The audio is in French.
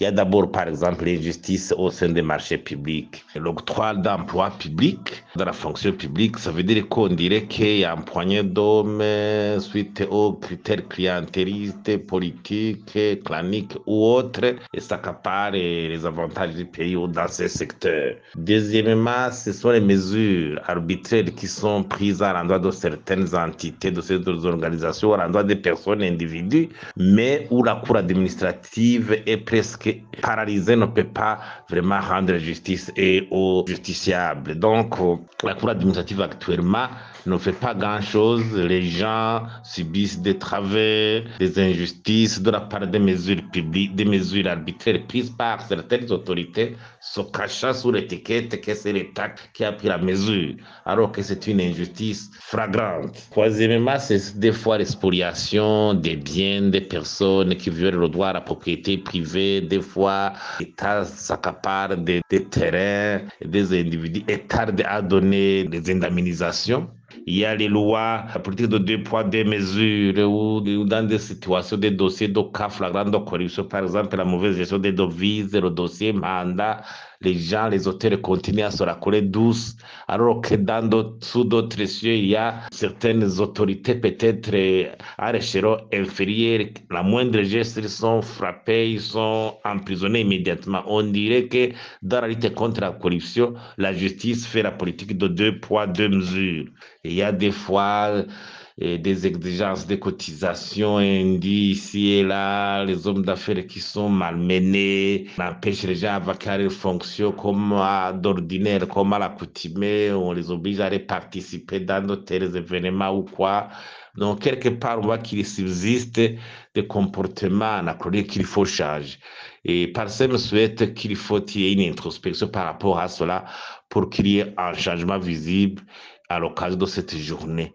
Il y a d'abord, par exemple, l'injustice au sein des marchés publics. L'octroi d'emplois publics dans la fonction publique, ça veut dire qu'on dirait qu'il y a un poignet d'hommes suite aux critères clientélistes, politiques, claniques ou autres, et ça accapare les avantages du pays dans ces secteurs. Deuxièmement, ce sont les mesures arbitraires qui sont prises à l'endroit de certaines entités, de certaines organisations, à l'endroit des personnes, individus, mais où la cour administrative est presque paralysée, ne peut pas vraiment rendre justice et aux justiciables. Donc, la cour administrative actuellement ne fait pas grand-chose. Les gens subissent des travers, des injustices de la part des mesures publiques, des mesures arbitraires prises par certaines autorités, se cachant sous l'étiquette que c'est l'État qui a pris la mesure, alors que c'est une injustice flagrante. Troisièmement, c'est des fois l'expoliation des biens des personnes qui violent le droit à la propriété privée. Des fois, l'État s'accapare des terrains des individus et tarde à donner des indemnisations. Il y a les lois, la politique de deux poids, deux mesures, ou dans des situations, des dossiers de cas flagrants de corruption, par exemple, la mauvaise gestion des devises, le dossier mandat, les gens, les auteurs continuent à se la coller douce, alors que sous d'autres cieux, il y a certaines autorités peut-être à l'échelon inférieur, la moindre geste, ils sont frappés, ils sont emprisonnés immédiatement. On dirait que dans la lutte contre la corruption, la justice fait la politique de deux poids, deux mesures. Il y a des fois des exigences de cotisation indues ici et là, les hommes d'affaires qui sont malmenés, on empêche les gens à vaquer leurs fonctions comme d'ordinaire, comme à l'accoutumée, on les oblige à aller participer dans de tels événements ou quoi. Donc, quelque part, on voit qu'il subsiste des comportements anachroniques qu'il faut changer. Et Parsem souhaite qu'il faut qu'il y ait une introspection par rapport à cela pour qu'il y ait un changement visible à l'occasion de cette journée.